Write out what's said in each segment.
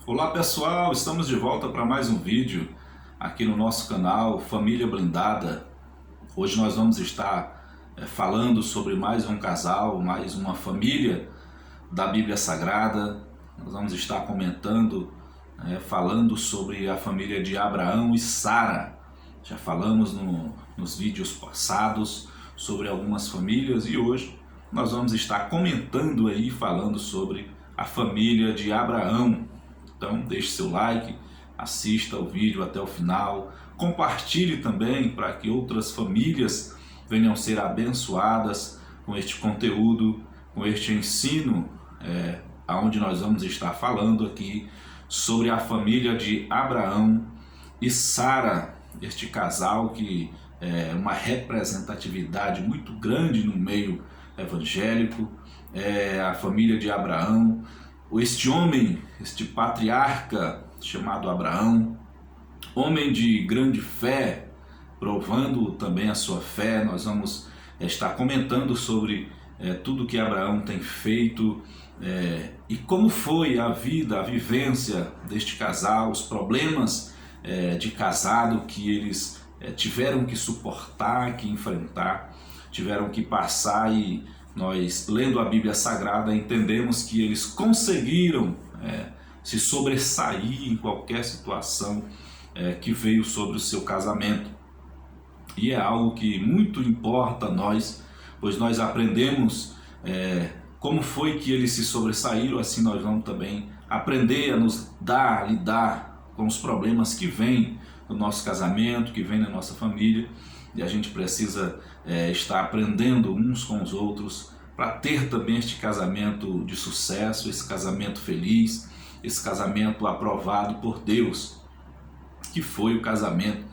Olá pessoal, estamos de volta para mais um vídeo aqui no nosso canal Família Blindada. Hoje nós vamos estar falando sobre mais um casal, mais uma família da Bíblia Sagrada. Nós vamos estar comentando, falando sobre a família de Abraão e Sara. Já falamos nos vídeos passados sobre algumas famílias e hoje nós vamos estar comentando aí, falando sobre a família de Abraão. Então deixe seu like, assista o vídeo até o final, compartilhe também para que outras famílias venham ser abençoadas com este conteúdo, com este ensino, onde nós vamos estar falando aqui sobre a família de Abraão e Sara, este casal que é uma representatividade muito grande no meio evangélico, a família de Abraão. Este homem, este patriarca chamado Abraão, homem de grande fé, provando também a sua fé. Nós vamos estar comentando sobre tudo que Abraão tem feito e como foi a vida, a vivência deste casal, os problemas de casado que eles tiveram que suportar, que enfrentar, tiveram que passar. E nós, lendo a Bíblia Sagrada, entendemos que eles conseguiram se sobressair em qualquer situação que veio sobre o seu casamento. E é algo que muito importa a nós, pois nós aprendemos como foi que eles se sobressaíram. Assim nós vamos também aprender a lidar com os problemas que vêm no nosso casamento, que vêm na nossa família. E a gente precisa estar aprendendo uns com os outros para ter também este casamento de sucesso, esse casamento feliz, esse casamento aprovado por Deus, que foi o casamento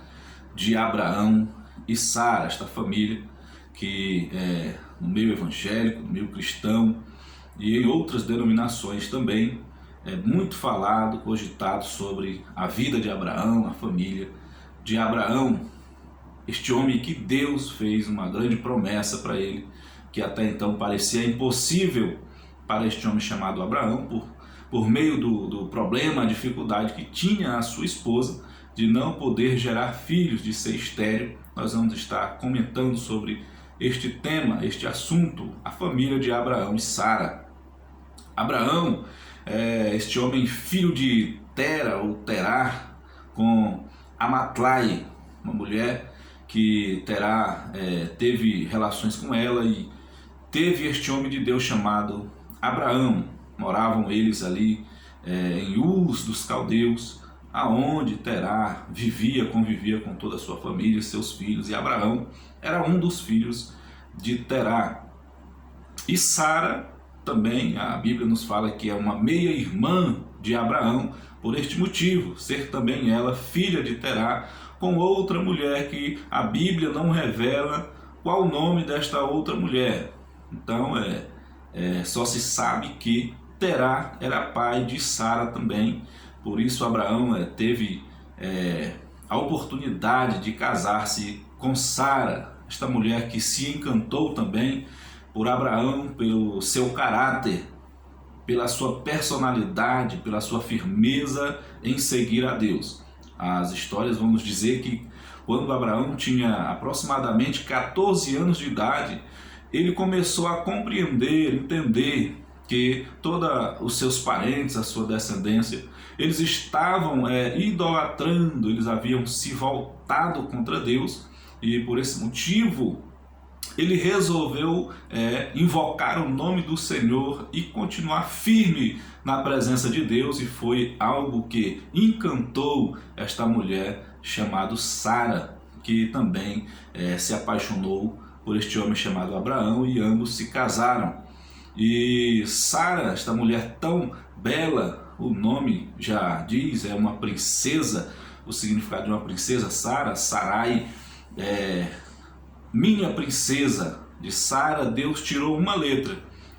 de Abraão e Sara, esta família que no meio evangélico, no meio cristão e em outras denominações também é muito falado, cogitado sobre a vida de Abraão, a família de Abraão. Este homem que Deus fez uma grande promessa para ele, que até então parecia impossível para este homem chamado Abraão, por meio do problema, a dificuldade que tinha a sua esposa de não poder gerar filhos, de ser estéril. Nós vamos estar comentando sobre este tema, este assunto, a família de Abraão e Sara. Abraão, este homem filho de Tera ou Terá, com Amatlai, uma mulher que Terá teve relações com ela, e teve este homem de Deus chamado Abraão. Moravam eles ali em Uz dos Caldeus, aonde Terá convivia com toda a sua família, seus filhos, e Abraão era um dos filhos de Terá. E Sara também, a Bíblia nos fala que é uma meia-irmã de Abraão, por este motivo, ser também ela filha de Terá, com outra mulher que a Bíblia não revela qual o nome desta outra mulher. Então só se sabe que Terá era pai de Sara também. Por isso Abraão teve a oportunidade de casar-se com Sara, esta mulher que se encantou também por Abraão, pelo seu caráter, pela sua personalidade, pela sua firmeza em seguir a Deus. As histórias vão nos dizer que quando Abraão tinha aproximadamente 14 anos de idade, ele começou a compreender, entender que todos os seus parentes, a sua descendência, eles estavam idolatrando, eles haviam se voltado contra Deus, e por esse motivo ele resolveu invocar o nome do Senhor e continuar firme na presença de Deus, e foi algo que encantou esta mulher chamada Sara, que também se apaixonou por este homem chamado Abraão, e ambos se casaram. E Sara, esta mulher tão bela, o nome já diz, é uma princesa, o significado de uma princesa. Sara, Sarai, minha princesa. De Sara, Deus tirou uma letra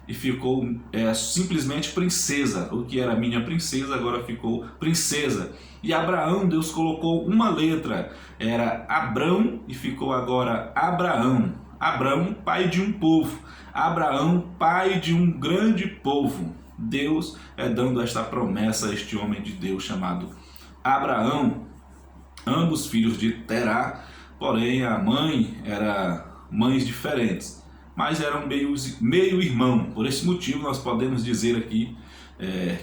e ficou simplesmente princesa. O que era minha princesa agora ficou princesa. E Abraão, Deus colocou uma letra, era Abrão, e ficou agora Abraão. Abrão, pai de um povo. Abraão, pai de um grande povo. Deus dando esta promessa a este homem de Deus chamado Abraão, ambos filhos de Terá, porém a mãe era mães diferentes, mas eram meio irmão. Por esse motivo nós podemos dizer aqui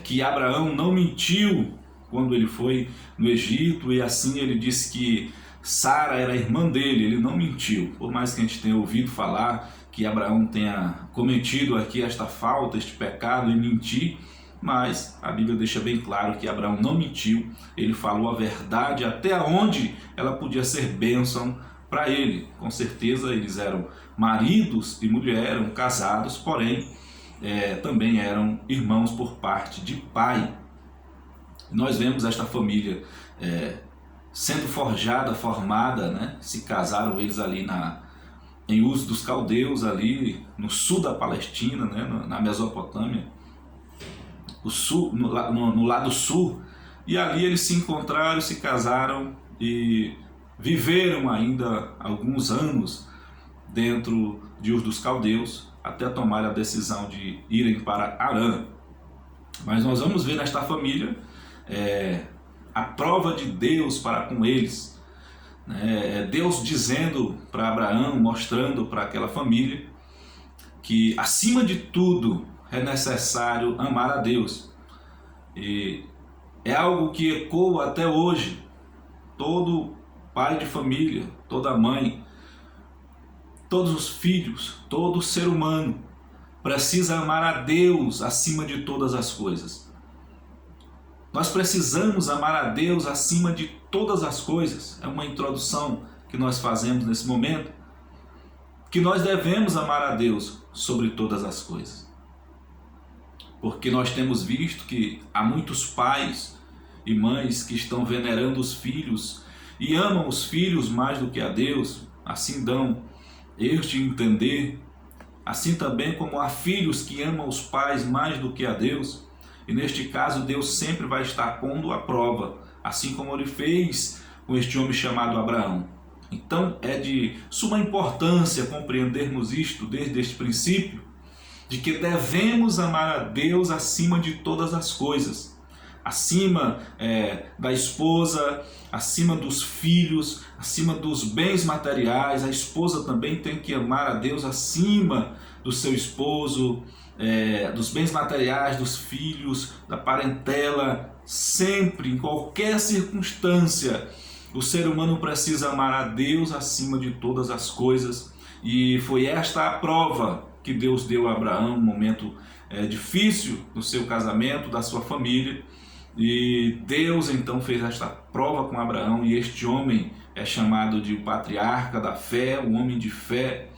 que Abraão não mentiu quando ele foi no Egito, e assim ele disse que Sara era irmã dele. Ele não mentiu, por mais que a gente tenha ouvido falar que Abraão tenha cometido aqui esta falta, este pecado em mentir, mas a Bíblia deixa bem claro que Abraão não mentiu. Ele falou a verdade até onde ela podia ser bênção para ele. Com certeza eles eram maridos e mulher, eram casados, porém também eram irmãos por parte de pai. Nós vemos esta família sendo formada, né? Se casaram eles ali em Uz dos Caldeus, ali no sul da Palestina, né? Na Mesopotâmia, no lado sul, e ali eles se encontraram, se casaram e viveram ainda alguns anos dentro de Uz dos Caldeus, até tomar a decisão de irem para Harã. Mas nós vamos ver nesta família a prova de Deus para com eles, Deus dizendo para Abraão, mostrando para aquela família que acima de tudo é necessário amar a Deus. E é algo que ecoa até hoje. Todo pai de família, toda mãe, todos os filhos, todo ser humano precisa amar a Deus acima de todas as coisas. Nós precisamos amar a Deus acima de todas as coisas. É uma introdução que nós fazemos nesse momento, que nós devemos amar a Deus sobre todas as coisas. Porque nós temos visto que há muitos pais e mães que estão venerando os filhos e amam os filhos mais do que a Deus, assim dão este entender, assim também como há filhos que amam os pais mais do que a Deus. E neste caso Deus sempre vai estar pondo à prova, assim como ele fez com este homem chamado Abraão. Então é de suma importância compreendermos isto desde este princípio, de que devemos amar a Deus acima de todas as coisas, acima da esposa, acima dos filhos, acima dos bens materiais. A esposa também tem que amar a Deus acima do seu esposo, dos bens materiais, dos filhos, da parentela. Sempre, em qualquer circunstância, o ser humano precisa amar a Deus acima de todas as coisas. E foi esta a prova que Deus deu a Abraão, um momento difícil do seu casamento, da sua família. E Deus então fez esta prova com Abraão, e este homem é chamado de patriarca da fé, o homem de fé,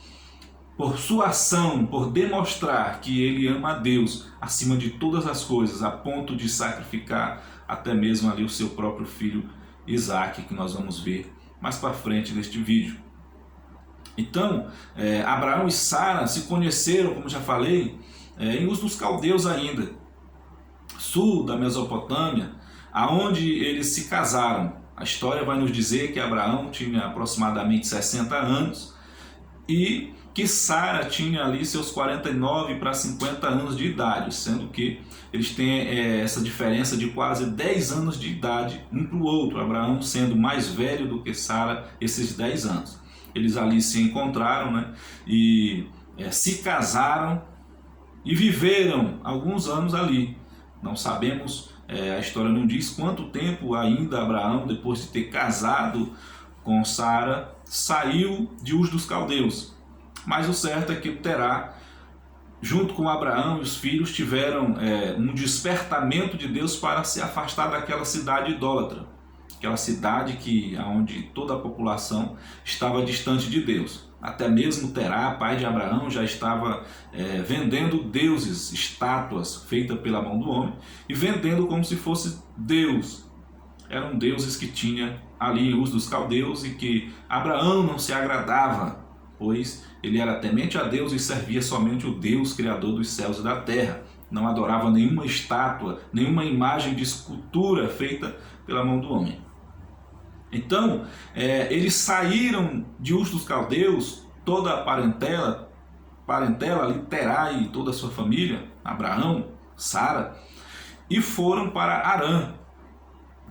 por sua ação, por demonstrar que ele ama a Deus acima de todas as coisas, a ponto de sacrificar até mesmo ali o seu próprio filho Isaque, que nós vamos ver mais para frente neste vídeo. Então, Abraão e Sara se conheceram, como já falei, em Uz dos Caldeus ainda, sul da Mesopotâmia, aonde eles se casaram. A história vai nos dizer que Abraão tinha aproximadamente 60 anos e que Sara tinha ali seus 49 para 50 anos de idade, sendo que eles têm essa diferença de quase 10 anos de idade um para o outro, Abraão sendo mais velho do que Sara esses 10 anos. Eles ali se encontraram, né? E se casaram e viveram alguns anos ali. Não sabemos, a história não diz quanto tempo ainda Abraão, depois de ter casado com Sara, saiu de Uz dos Caldeus. Mas o certo é que Terá, junto com Abraão e os filhos, tiveram um despertamento de Deus para se afastar daquela cidade idólatra, aquela cidade onde toda a população estava distante de Deus. Até mesmo Terá, pai de Abraão, já estava vendendo deuses, estátuas feitas pela mão do homem, e vendendo como se fosse Deus. Eram deuses que tinha ali em Uz dos Caldeus e que Abraão não se agradava, pois ele era temente a Deus e servia somente o Deus criador dos céus e da terra. Não adorava nenhuma estátua, nenhuma imagem de escultura feita pela mão do homem. Então, eles saíram de Uz dos Caldeus, toda a parentela ali, Terá e toda a sua família, Abraão, Sara, e foram para Harã.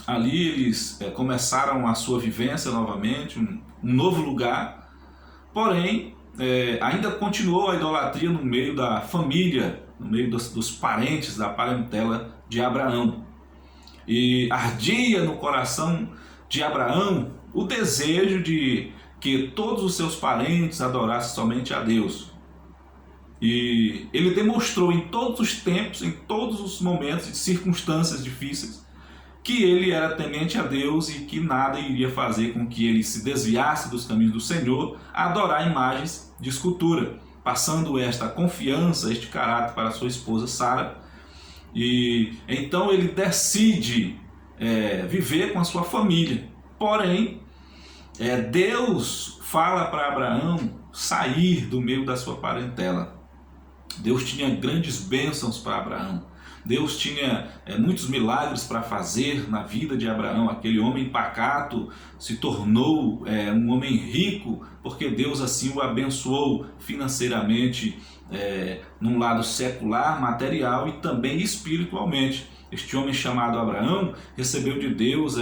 Ali eles começaram a sua vivência novamente, um novo lugar, porém ainda continuou a idolatria no meio da família, no meio dos parentes, da parentela de Abraão. E ardia no coração de Abraão o desejo de que todos os seus parentes adorassem somente a Deus. E ele demonstrou em todos os tempos, em todos os momentos e circunstâncias difíceis, que ele era temente a Deus e que nada iria fazer com que ele se desviasse dos caminhos do Senhor a adorar imagens de escultura, passando esta confiança, este caráter para sua esposa Sara. E então ele decide viver com a sua família. Porém, Deus fala para Abraão sair do meio da sua parentela. Deus tinha grandes bênçãos para Abraão. Deus tinha muitos milagres para fazer na vida de Abraão. Aquele homem pacato se tornou um homem rico, porque Deus assim o abençoou financeiramente, num lado secular, material e também espiritualmente. Este homem chamado Abraão recebeu de Deus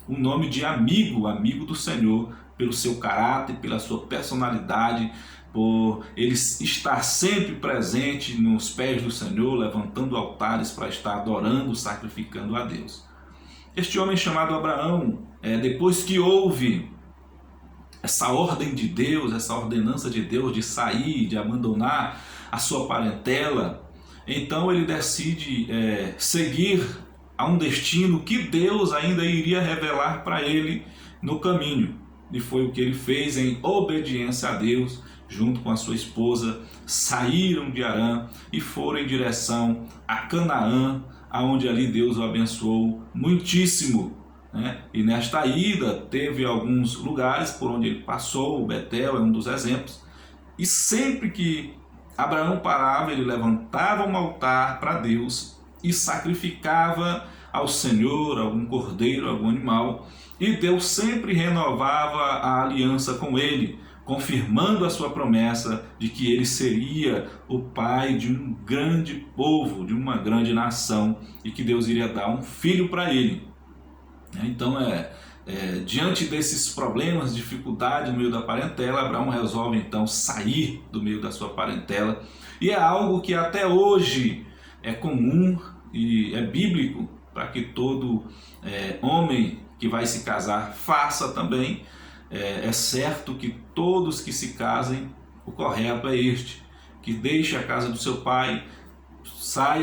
um nome de amigo do Senhor, pelo seu caráter, pela sua personalidade, por ele estar sempre presente nos pés do Senhor, levantando altares para estar adorando, sacrificando a Deus. Este homem chamado Abraão, depois que ouve essa ordem de Deus, essa ordenança de Deus de sair, de abandonar a sua parentela, então ele decide seguir a um destino que Deus ainda iria revelar para ele no caminho. E foi o que ele fez em obediência a Deus, junto com a sua esposa, saíram de Harã e foram em direção a Canaã, aonde ali Deus o abençoou muitíssimo, né? E nesta ida teve alguns lugares por onde ele passou, o Betel é um dos exemplos, e sempre que Abraão parava, ele levantava um altar para Deus e sacrificava ao Senhor algum cordeiro, algum animal, e Deus sempre renovava a aliança com ele, confirmando a sua promessa de que ele seria o pai de um grande povo, de uma grande nação, e que Deus iria dar um filho para ele. Então, diante desses problemas, dificuldade no meio da parentela, Abraão resolve então sair do meio da sua parentela, e é algo que até hoje é comum e é bíblico para que todo homem que vai se casar faça também. É certo que todos que se casem, o correto é este, que deixe a casa do seu pai,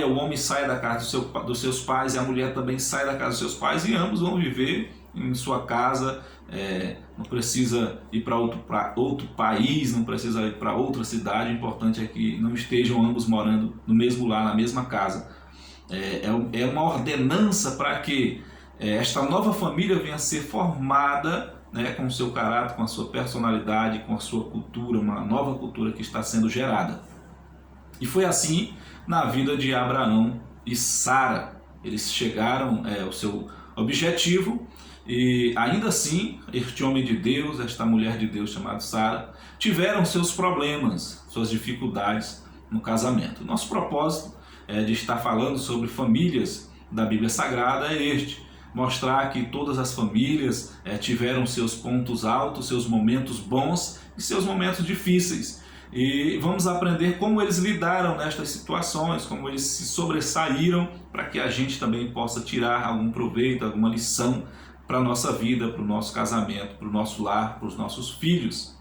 o homem saia da casa dos seus pais e a mulher também saia da casa dos seus pais, e ambos vão viver em sua casa, não precisa ir para outro país, não precisa ir para outra cidade, o importante é que não estejam ambos morando no mesmo lar, na mesma casa. É uma ordenança para que esta nova família venha a ser formada, com o seu caráter, com a sua personalidade, com a sua cultura, uma nova cultura que está sendo gerada. E foi assim na vida de Abraão e Sara. Eles chegaram ao seu objetivo, e ainda assim, este homem de Deus, esta mulher de Deus chamada Sara, tiveram seus problemas, suas dificuldades no casamento. Nosso propósito de estar falando sobre famílias da Bíblia Sagrada é este: mostrar que todas as famílias tiveram seus pontos altos, seus momentos bons e seus momentos difíceis. E vamos aprender como eles lidaram nestas situações, como eles se sobressaíram, para que a gente também possa tirar algum proveito, alguma lição para a nossa vida, para o nosso casamento, para o nosso lar, para os nossos filhos.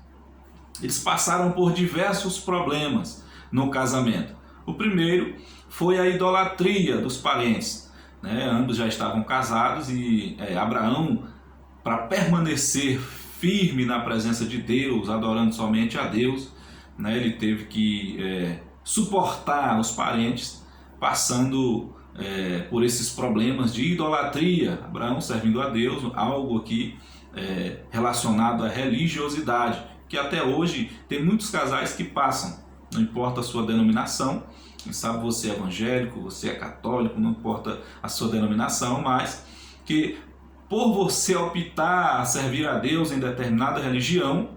Eles passaram por diversos problemas no casamento. O primeiro foi a idolatria dos parentes. Ambos já estavam casados e Abraão, para permanecer firme na presença de Deus, adorando somente a Deus, ele teve que suportar os parentes, passando por esses problemas de idolatria. Abraão servindo a Deus, algo aqui relacionado à religiosidade, que até hoje tem muitos casais que passam, não importa a sua denominação. Quem sabe você é evangélico, você é católico, não importa a sua denominação, mas que por você optar a servir a Deus em determinada religião,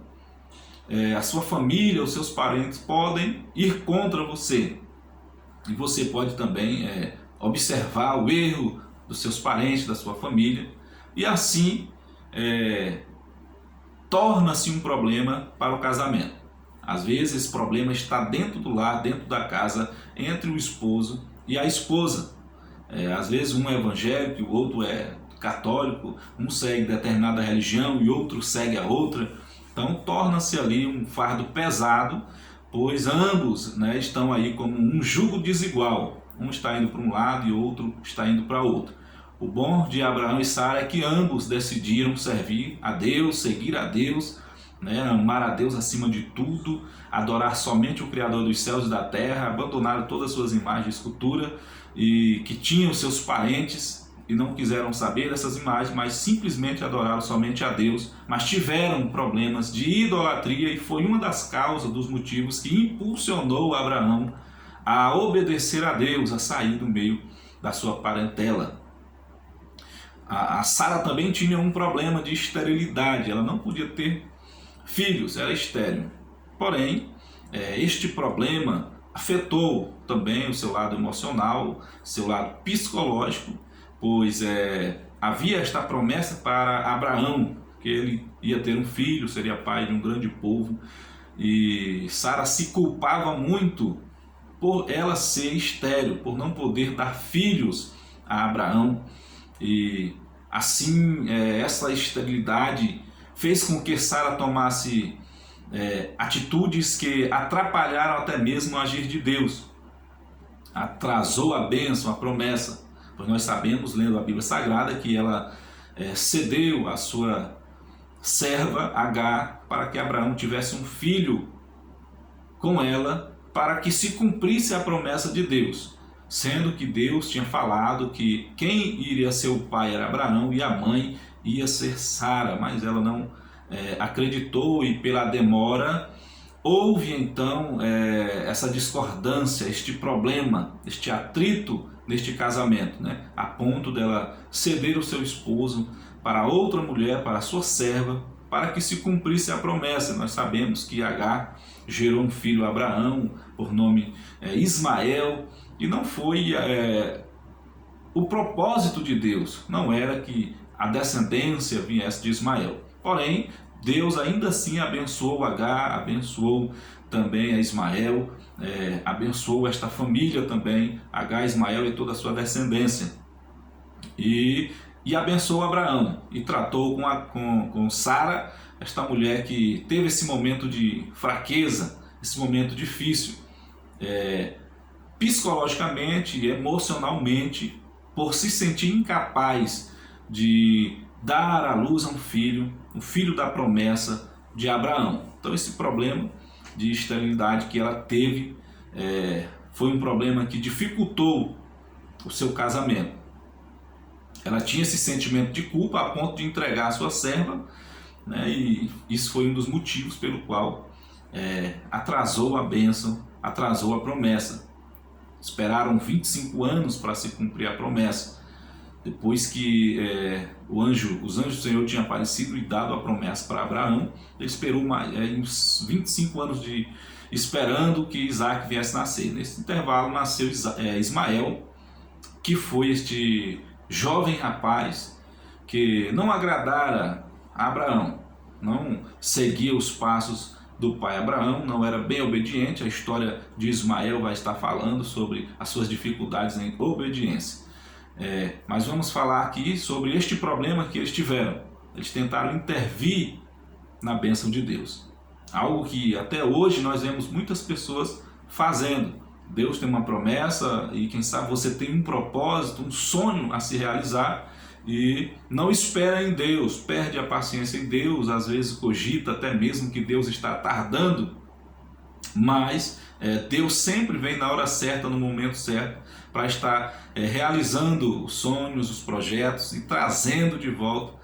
a sua família, os seus parentes podem ir contra você. E você pode também observar o erro dos seus parentes, da sua família, e assim torna-se um problema para o casamento. Às vezes esse problema está dentro do lar, dentro da casa, entre o esposo e a esposa. Às vezes um é evangélico, o outro é católico, um segue determinada religião e outro segue a outra. Então torna-se ali um fardo pesado, pois ambos, estão aí como um jugo desigual. Um está indo para um lado e o outro está indo para outro. O bom de Abraão e Sara é que ambos decidiram servir a Deus, seguir a Deus, amar a Deus acima de tudo, adorar somente o Criador dos céus e da terra, abandonaram todas as suas imagens de escultura e que tinham seus parentes e não quiseram saber dessas imagens, mas simplesmente adoraram somente a Deus, mas tiveram problemas de idolatria e foi uma das causas, dos motivos que impulsionou Abraão a obedecer a Deus, a sair do meio da sua parentela. A Sara também tinha um problema de esterilidade, ela não podia ter filhos, era estéril. Porém, este problema afetou também o seu lado emocional, seu lado psicológico, pois havia esta promessa para Abraão, que ele ia ter um filho, seria pai de um grande povo, e Sara se culpava muito por ela ser estéril, por não poder dar filhos a Abraão, e assim essa esterilidade fez com que Sara tomasse atitudes que atrapalharam até mesmo o agir de Deus, atrasou a bênção, a promessa, pois nós sabemos, lendo a Bíblia Sagrada, que ela cedeu a sua serva Agar para que Abraão tivesse um filho com ela, para que se cumprisse a promessa de Deus, sendo que Deus tinha falado que quem iria ser o pai era Abraão e a mãe ia ser Sara, mas ela não acreditou e pela demora houve então essa discordância, este problema, este atrito neste casamento, a ponto dela ceder o seu esposo para outra mulher, para a sua serva, para que se cumprisse a promessa. Nós sabemos que Agar gerou um filho a Abraão, por nome Ismael, e não foi o propósito de Deus, não era que a descendência viesse de Ismael. Porém, Deus ainda assim abençoou Agar, abençoou também a Ismael, abençoou esta família também, Agar, Ismael e toda a sua descendência. E abençoou Abraão e tratou com Sara, esta mulher que teve esse momento de fraqueza, esse momento difícil, psicologicamente e emocionalmente, por se sentir incapaz de dar à luz a um filho da promessa de Abraão. Então esse problema de esterilidade que ela teve foi um problema que dificultou o seu casamento. Ela tinha esse sentimento de culpa a ponto de entregar a sua serva, e isso foi um dos motivos pelo qual atrasou a bênção, atrasou a promessa. Esperaram 25 anos para se cumprir a promessa. Depois que os anjos do Senhor tinham aparecido e dado a promessa para Abraão, ele esperou uns 25 anos esperando que Isaac viesse nascer. Nesse intervalo nasceu Ismael, que foi este jovem rapaz que não agradara a Abraão, não seguia os passos do pai Abraão, não era bem obediente. A história de Ismael vai estar falando sobre as suas dificuldades em obediência. Mas vamos falar aqui sobre este problema que eles tiveram. Eles tentaram intervir na bênção de Deus, algo que até hoje nós vemos muitas pessoas fazendo. Deus tem uma promessa e quem sabe você tem um propósito, um sonho a se realizar e não espera em Deus, perde a paciência em Deus, às vezes cogita até mesmo que Deus está tardando, mas Deus sempre vem na hora certa, no momento certo, para estar realizando os sonhos, os projetos e trazendo de volta,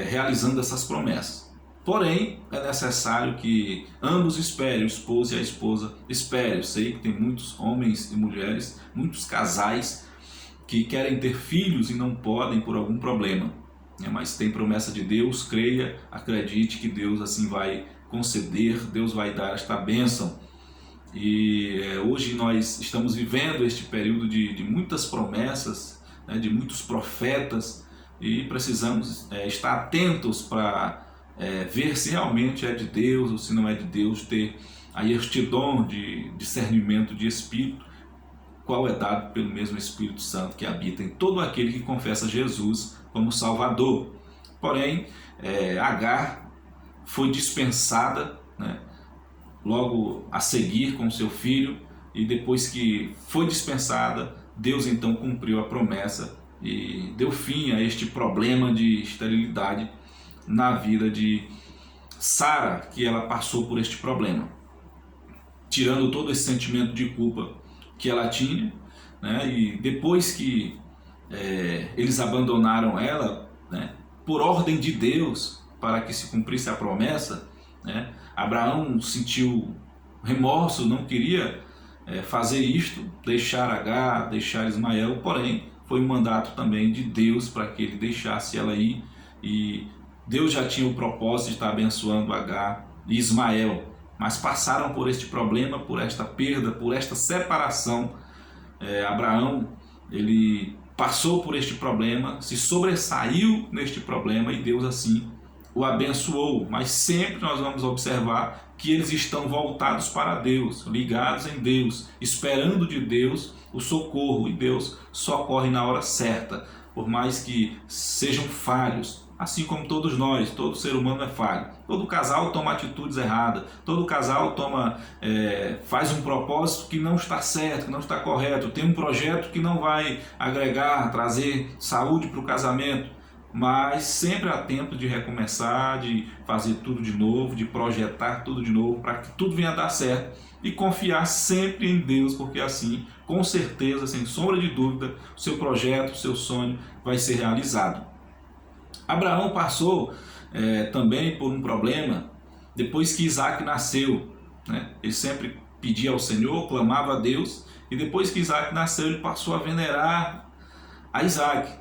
realizando essas promessas. Porém, é necessário que ambos esperem, o esposo e a esposa esperem. Eu sei que tem muitos homens e mulheres, muitos casais que querem ter filhos e não podem por algum problema, mas tem promessa de Deus, creia, acredite que Deus assim vai conceder, Deus vai dar esta bênção. E hoje nós estamos vivendo este período de muitas promessas, né, de muitos profetas, e precisamos estar atentos para ver se realmente é de Deus ou se não é de Deus, ter aí este dom de discernimento de espírito, qual é dado pelo mesmo Espírito Santo que habita em todo aquele que confessa Jesus como Salvador. Porém, Agar foi dispensada, né, logo a seguir com seu filho, e depois que foi dispensada, Deus então cumpriu a promessa e deu fim a este problema de esterilidade na vida de Sara, que ela passou por este problema, tirando todo esse sentimento de culpa que ela tinha, né? E depois que eles abandonaram ela, né, por ordem de Deus, para que se cumprisse a promessa, né, Abraão sentiu remorso, não queria fazer isto, deixar Agar, deixar Ismael, porém foi um mandato também de Deus para que ele deixasse ela ir, e Deus já tinha o propósito de estar abençoando Agar e Ismael, mas passaram por este problema, por esta perda, por esta separação. Abraão, ele passou por este problema, se sobressaiu neste problema e Deus assim o abençoou, mas sempre nós vamos observar que eles estão voltados para Deus, ligados em Deus, esperando de Deus o socorro, e Deus socorre na hora certa, por mais que sejam falhos, assim como todos nós, todo ser humano é falho, todo casal toma atitudes erradas, todo casal faz um propósito que não está certo, que não está correto, tem um projeto que não vai agregar, trazer saúde para o casamento, mas sempre há tempo de recomeçar, de fazer tudo de novo, de projetar tudo de novo, para que tudo venha a dar certo, e confiar sempre em Deus, porque assim, com certeza, sem sombra de dúvida, o seu projeto, o seu sonho vai ser realizado. Abraão passou também por um problema depois que Isaac nasceu, né? Ele sempre pedia ao Senhor, clamava a Deus, e depois que Isaac nasceu, ele passou a venerar a Isaac.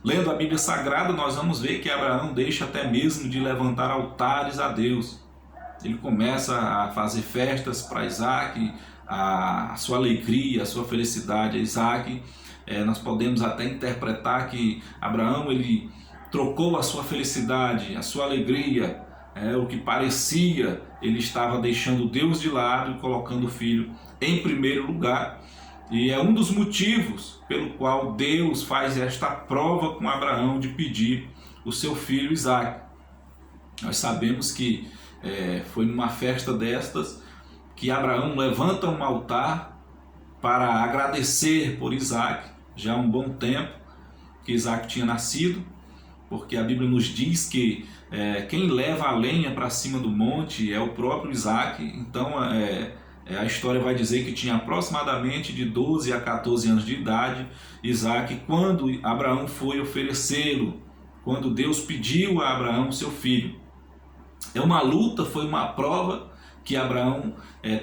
Lendo a Bíblia Sagrada, nós vamos ver que Abraão deixa até mesmo de levantar altares a Deus. Ele começa a fazer festas para Isaac, a sua alegria, a sua felicidade a Isaac. Nós podemos até interpretar que Abraão, ele trocou a sua felicidade, a sua alegria, o que parecia, ele estava deixando Deus de lado e colocando o filho em primeiro lugar. E é um dos motivos pelo qual Deus faz esta prova com Abraão de pedir o seu filho Isaac. Nós sabemos que foi numa festa destas que Abraão levanta um altar para agradecer por Isaac, já há um bom tempo que Isaac tinha nascido, porque a Bíblia nos diz que quem leva a lenha para cima do monte é o próprio Isaac. Então a história vai dizer que tinha aproximadamente de 12 a 14 anos de idade Isaac, quando Abraão foi oferecê-lo, quando Deus pediu a Abraão seu filho. É uma luta, foi uma prova que Abraão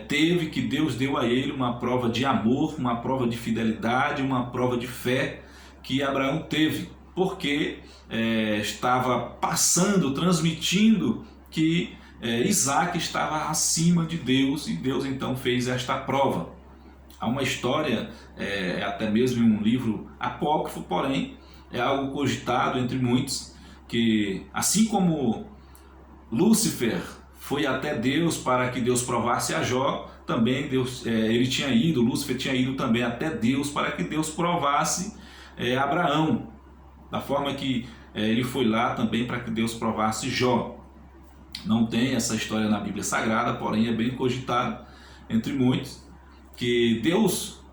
teve, que Deus deu a ele, uma prova de amor, uma prova de fidelidade, uma prova de fé que Abraão teve, porque estava passando, transmitindo que Isaac estava acima de Deus, e Deus então fez esta prova. Há uma história, até mesmo em um livro apócrifo, porém é algo cogitado entre muitos, que assim como Lúcifer foi até Deus para que Deus provasse a Jó, também Lúcifer tinha ido também até Deus para que Deus provasse Abraão, da forma que ele foi lá também para que Deus provasse Jó. Não tem essa história na Bíblia Sagrada, porém é bem cogitado entre muitos, que Deus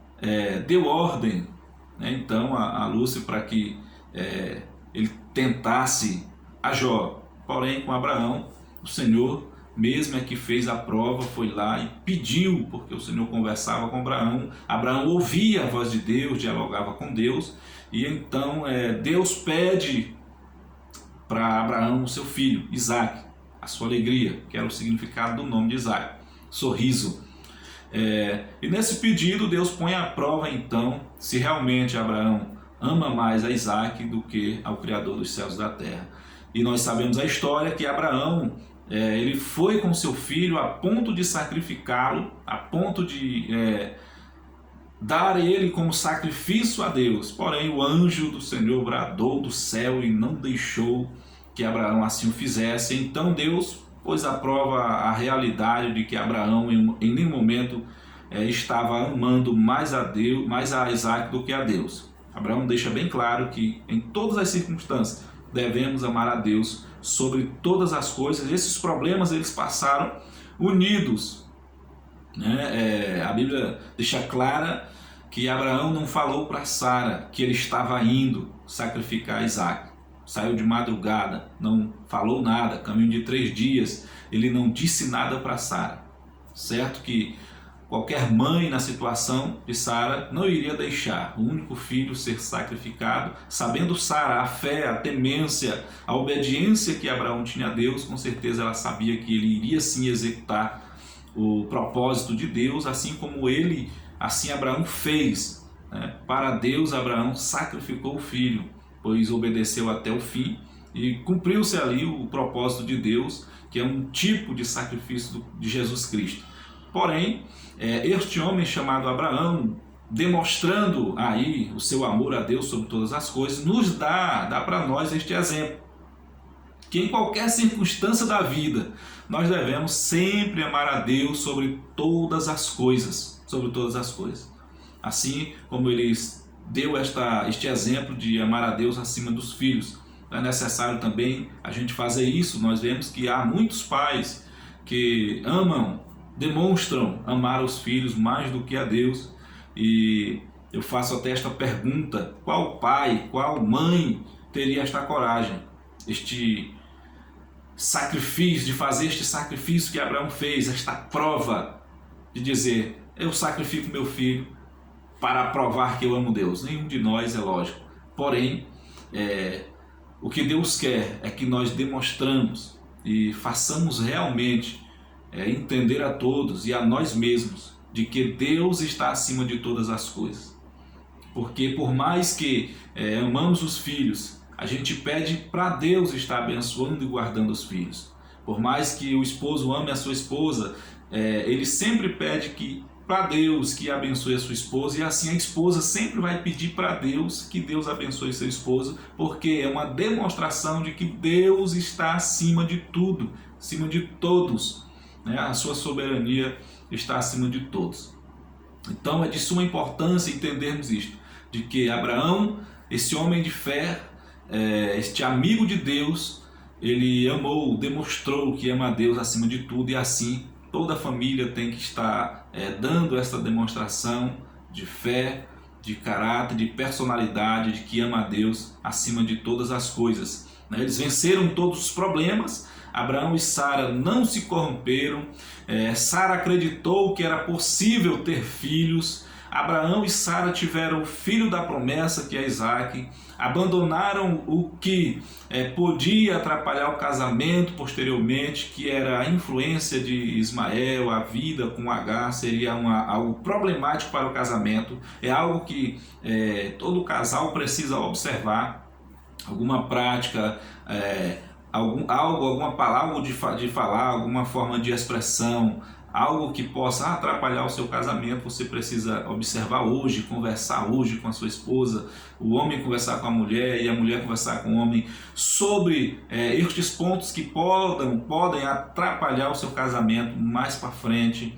deu ordem, né, então a Lúcifer para que ele tentasse a Jó. Porém, com Abraão, o Senhor mesmo que fez a prova, foi lá e pediu, porque o Senhor conversava com Abraão, Abraão ouvia a voz de Deus, dialogava com Deus, e então Deus pede para Abraão o seu filho, Isaac, a sua alegria, que era o significado do nome de Isaac, sorriso. E nesse pedido Deus põe à prova então se realmente Abraão ama mais a Isaac do que ao Criador dos céus e da terra. E nós sabemos a história que Abraão ele foi com seu filho a ponto de sacrificá-lo, a ponto de dar ele como sacrifício a Deus. Porém, o anjo do Senhor bradou do céu e não deixou que Abraão assim o fizesse. Então Deus pôs à prova a realidade de que Abraão em nenhum momento estava amando mais a Deus, mais a Isaac do que a Deus. Abraão deixa bem claro que em todas as circunstâncias devemos amar a Deus sobre todas as coisas. Esses problemas eles passaram unidos, né? A Bíblia deixa clara que Abraão não falou para Sara que ele estava indo sacrificar Isaac. Saiu de madrugada, não falou nada, caminho de 3 dias, ele não disse nada para Sara. Certo que qualquer mãe na situação de Sara não iria deixar o único filho ser sacrificado. Sabendo Sara a fé, a temência, a obediência que Abraão tinha a Deus, com certeza ela sabia que ele iria sim executar o propósito de Deus, assim como assim Abraão fez, né? Para Deus, Abraão sacrificou o filho, pois obedeceu até o fim e cumpriu-se ali o propósito de Deus, que é um tipo de sacrifício de Jesus Cristo. Porém, este homem chamado Abraão, demonstrando aí o seu amor a Deus sobre todas as coisas, nos dá para nós este exemplo, que em qualquer circunstância da vida, nós devemos sempre amar a Deus sobre todas as coisas, assim como ele deu este exemplo de amar a Deus acima dos filhos. É necessário também a gente fazer isso. Nós vemos que há muitos pais que demonstram amar os filhos mais do que a Deus, e eu faço até esta pergunta: qual pai, qual mãe teria esta coragem, este sacrifício, de fazer este sacrifício que Abraão fez, esta prova de dizer: eu sacrifico meu filho para provar que eu amo Deus? Nenhum de nós, é lógico. Porém, o que Deus quer é que nós demonstramos e façamos realmente entender a todos e a nós mesmos de que Deus está acima de todas as coisas. Porque por mais que amamos os filhos, a gente pede para Deus estar abençoando e guardando os filhos. Por mais que o esposo ame a sua esposa, ele sempre pede para Deus que abençoe a sua esposa, e assim a esposa sempre vai pedir para Deus que Deus abençoe seu esposo, porque é uma demonstração de que Deus está acima de tudo, acima de todos, né? A sua soberania está acima de todos. Então é de suma importância entendermos isto, de que Abraão, esse homem de fé, este amigo de Deus, ele demonstrou que ama a Deus acima de tudo, e assim toda a família tem que estar dando essa demonstração de fé, de caráter, de personalidade, de que ama a Deus acima de todas as coisas. Eles venceram todos os problemas. Abraão e Sara não se corromperam. Sara acreditou que era possível ter filhos. Abraão e Sara tiveram o filho da promessa, que é Isaac. Abandonaram o que podia atrapalhar o casamento posteriormente, que era a influência de Ismael, a vida com Agar seria algo problemático para o casamento. É algo que todo casal precisa observar. Alguma prática, alguma palavra de falar, alguma forma de expressão, algo que possa atrapalhar o seu casamento, você precisa observar hoje, conversar hoje com a sua esposa, o homem conversar com a mulher e a mulher conversar com o homem sobre estes pontos que podem atrapalhar o seu casamento mais para frente.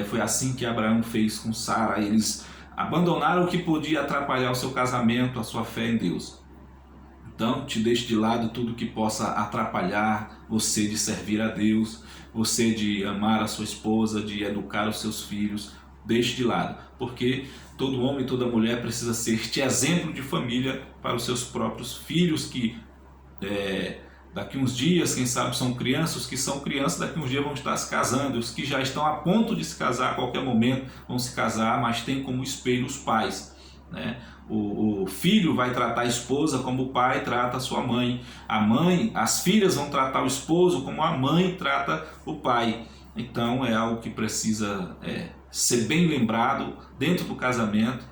Foi assim que Abraão fez com Sara. Eles abandonaram o que podia atrapalhar o seu casamento, a sua fé em Deus. Então, te deixe de lado tudo que possa atrapalhar você de servir a Deus, você de amar a sua esposa, de educar os seus filhos. Deixe de lado, porque todo homem e toda mulher precisa ser este exemplo de família para os seus próprios filhos, que daqui uns dias, quem sabe, são crianças. Os que são crianças daqui uns dias vão estar se casando, os que já estão a ponto de se casar, a qualquer momento vão se casar, mas tem como espelho os pais, né? O filho vai tratar a esposa como o pai trata a sua mãe. As filhas vão tratar o esposo como a mãe trata o pai. Então é algo que precisa ser bem lembrado dentro do casamento,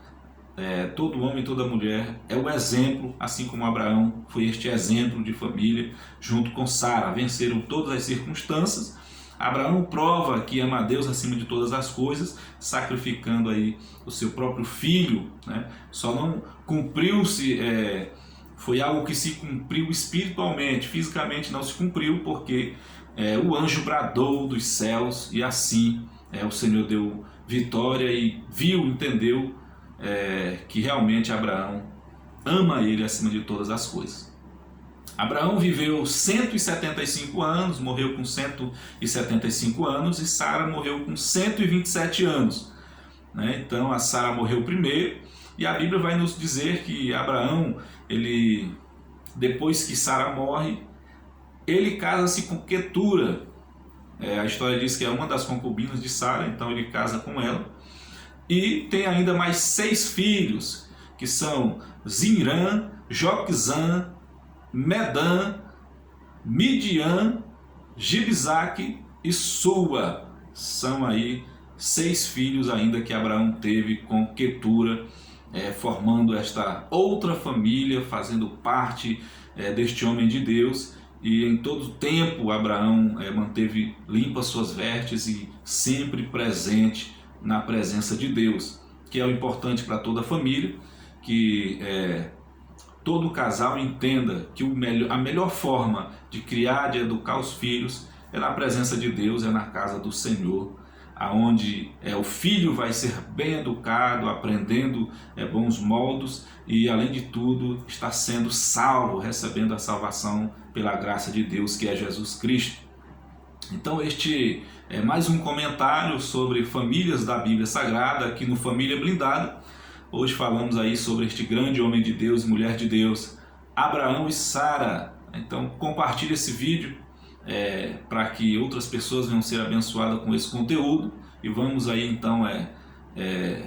todo homem, toda mulher é o exemplo, assim como Abraão foi este exemplo de família, junto com Sara, venceram todas as circunstâncias. Abraão prova que ama a Deus acima de todas as coisas, sacrificando aí o seu próprio filho, né? Só não cumpriu-se, foi algo que se cumpriu espiritualmente, fisicamente não se cumpriu, porque o anjo bradou dos céus e assim o Senhor deu vitória e viu, entendeu que realmente Abraão ama ele acima de todas as coisas. Abraão viveu 175 anos, morreu com 175 anos, e Sara morreu com 127 anos. Então a Sara morreu primeiro, e a Bíblia vai nos dizer que Abraão, depois que Sara morre, ele casa-se com Quetura. A história diz que é uma das concubinas de Sara, então ele casa com ela. E tem ainda mais 6 filhos, que são Zimrã, Joquizã, Medã, Midian, Gibzaque e Sua. São aí 6 filhos ainda que Abraão teve com Quetura, formando esta outra família, fazendo parte deste homem de Deus. E em todo tempo Abraão manteve limpas suas vestes e sempre presente na presença de Deus, que é o importante para toda a família, que todo casal entenda que a melhor forma de criar, de educar os filhos é na presença de Deus, é na casa do Senhor, aonde o filho vai ser bem educado, aprendendo bons modos e, além de tudo, está sendo salvo, recebendo a salvação pela graça de Deus, que é Jesus Cristo. Então este é mais um comentário sobre famílias da Bíblia Sagrada aqui no Família Blindada. Hoje falamos aí sobre este grande homem de Deus e mulher de Deus, Abraão e Sara. Então compartilhe esse vídeo para que outras pessoas venham ser abençoadas com esse conteúdo, e vamos aí então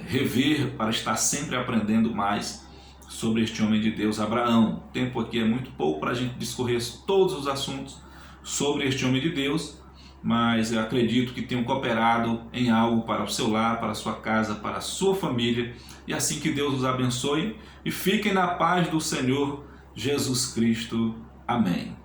rever para estar sempre aprendendo mais sobre este homem de Deus, Abraão. O tempo aqui é muito pouco para a gente discorrer todos os assuntos sobre este homem de Deus, mas eu acredito que tenham cooperado em algo para o seu lar, para a sua casa, para a sua família, e assim que Deus os abençoe e fiquem na paz do Senhor Jesus Cristo. Amém.